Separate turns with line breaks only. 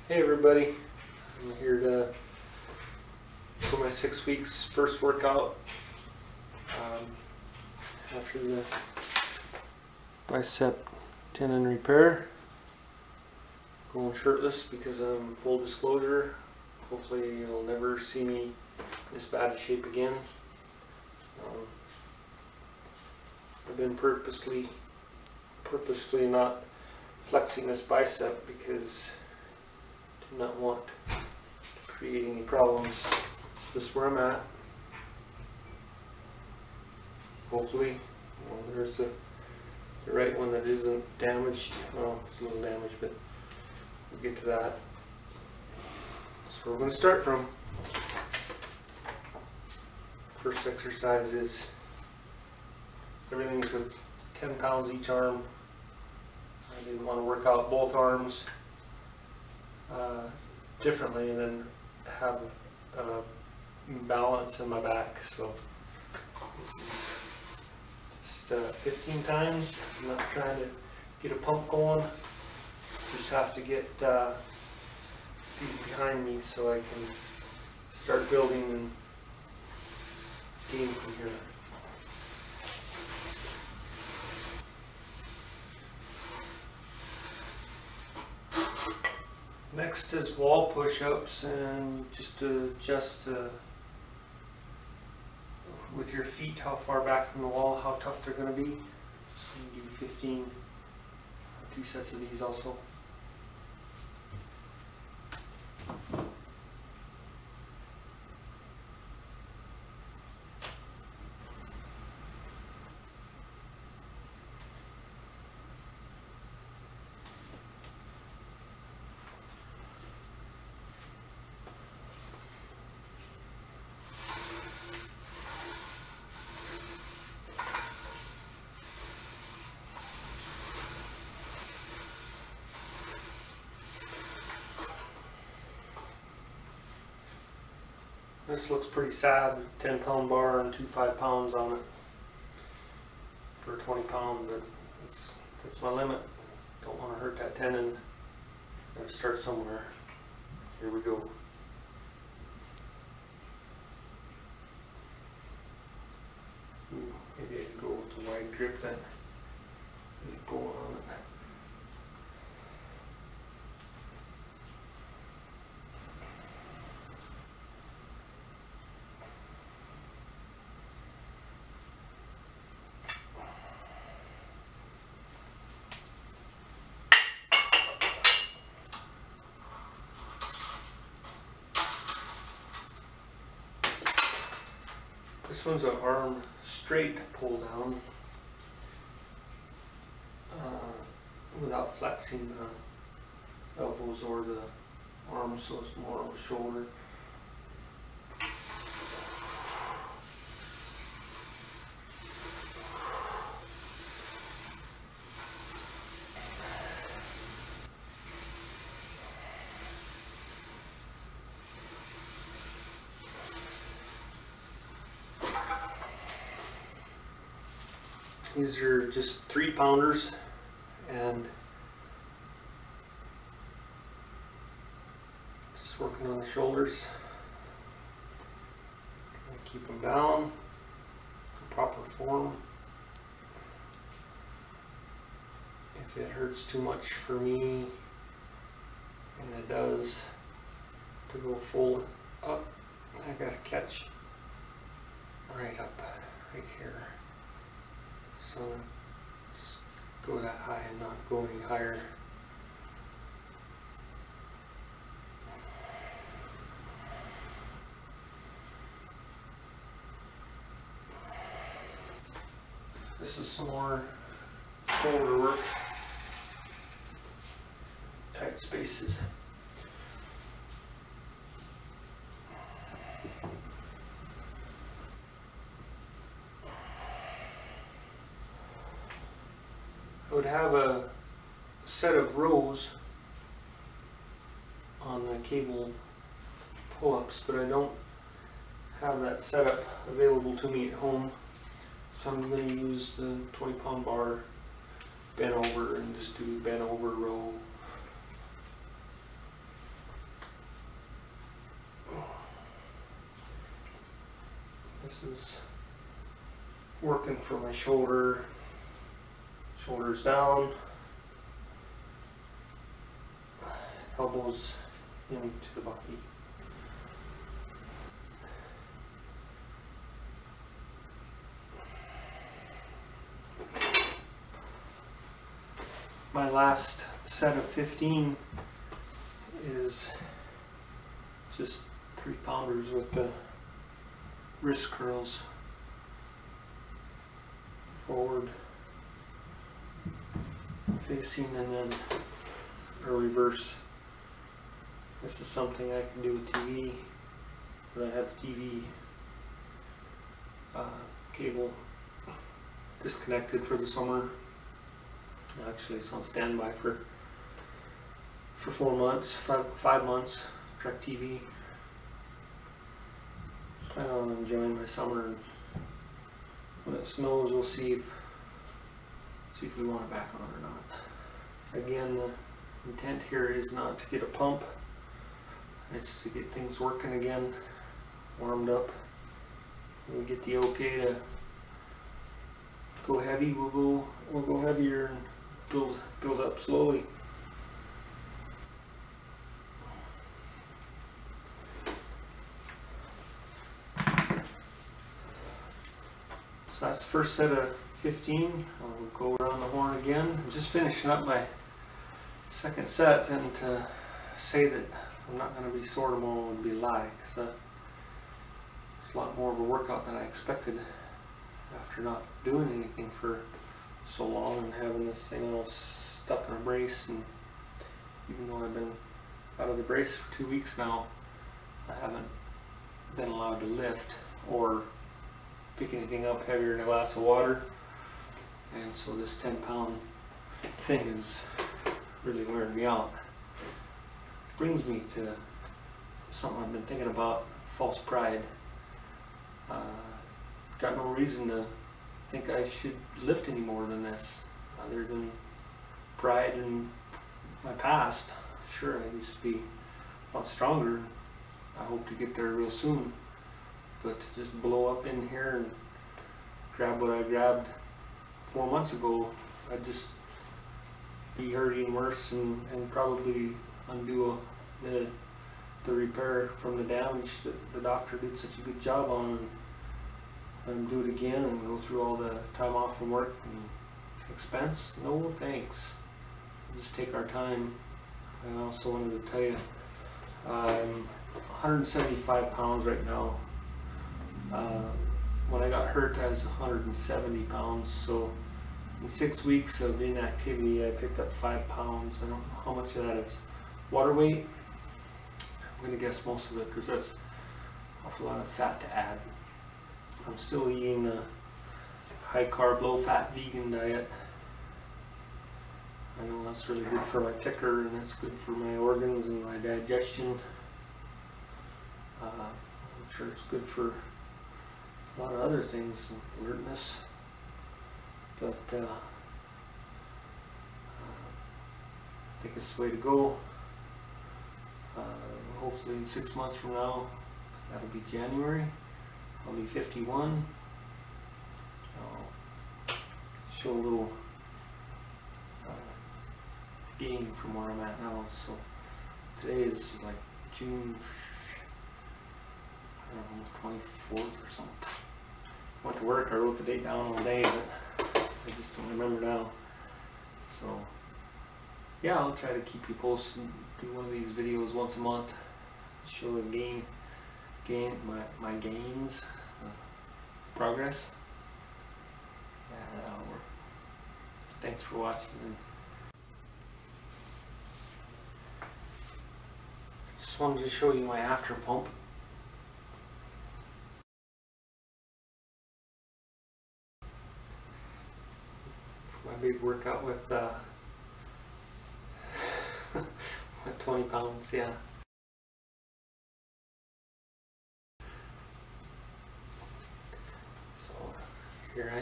Hey everybody, I'm here for my 6 weeks first workout after the bicep tendon repair. Going shirtless because I'm full disclosure. Hopefully you'll never see me in this bad of shape again. I've been purposely not flexing this bicep because I do not want to create any problems. This is where I'm at. Hopefully, well, there's the right one that isn't damaged. Well, it's a little damaged, but we'll get to that. So we're going to start from. First exercise is everything's with 10 pounds each arm. I didn't want to work out both arms differently and then have balance in my back. So this is just 15 times. I'm not trying to get a pump going. Just have to get these behind me so I can start building and gain from here. Next is wall push-ups, and just to adjust with your feet how far back from the wall, how tough they're going to be. Just do 15, 2 sets of these also. This looks pretty sad, 10-pound bar and 2 5-pounds on it for a 20-pound, but that's my limit. Don't want to hurt that tendon. Gotta start somewhere. Here we go. Maybe I can go with the wide grip then. Go on it. This one's an arm straight pull down without flexing the elbows or the arms, so it's more of a shoulder. These are just 3-pounders, and just working on the shoulders. Keep them down, proper form. If it hurts too much for me, and it does, to go full up, I gotta catch right up, right here. So just go that high and not go any higher. This is some more shoulder work, tight spaces. I would have a set of rows on the cable pull-ups, but I don't have that setup available to me at home, so I'm going to use the 20-pound bar bent over and just do bent over row This is working for my shoulders down, elbows into the body. My last set of 15 is just 3-pounders with the wrist curls. Forward facing and then a reverse. This is something I can do with TV, but I have the TV cable disconnected for the summer. Actually, it's on standby for 4 months, 5 months. Direct TV. Plan on enjoying my summer, and when it snows, we'll see if we want it back on or not. Again, the intent here is not to get a pump. It's to get things working again, warmed up. When we get the okay to go heavy, we'll go heavier and build up slowly. So that's the first set of 15. I'll go around the horn again. I'm just finishing up my second set, and to say that I'm not going to be sore tomorrow would be a lie, because it's a lot more of a workout than I expected after not doing anything for so long and having this thing all stuck in a brace. And even though I've been out of the brace for 2 weeks now, I haven't been allowed to lift or pick anything up heavier than a glass of water. And so this 10-pound thing is really wearing me out. Brings me to something I've been thinking about: false pride. Got no reason to think I should lift any more than this, other than pride in my past. Sure, I used to be a lot stronger. I hope to get there real soon, but to just blow up in here and grab what I grabbed 4 months ago, I'd just be hurting worse and probably undo the repair from the damage that the doctor did such a good job on, and do it again and go through all the time off from work and expense. No thanks. We'll just take our time. I also wanted to tell you, I'm 175 pounds right now. When I got hurt, I was 170 pounds, so in 6 weeks of inactivity I picked up 5 pounds. I don't know how much of that is water weight. I'm going to guess most of it, because that's an awful lot of fat to add. I'm still eating a high carb, low fat vegan diet. I know that's really good for my ticker, and that's good for my organs and my digestion. I'm sure it's good for a lot of other things, alertness. But I think it's the way to go. Hopefully in 6 months from now, that'll be January, I'll be 51. I'll show a little gain from where I'm at now. So today is like June, I don't know, 24th or something. Went to work, I wrote the date down all day, but I just don't remember now. So yeah, I'll try to keep you posted, do one of these videos once a month, show the my gains, progress. Yeah, that'll work. Thanks for watching. And just wanted to show you my after pump. My big workout with 20 pounds, yeah. So here I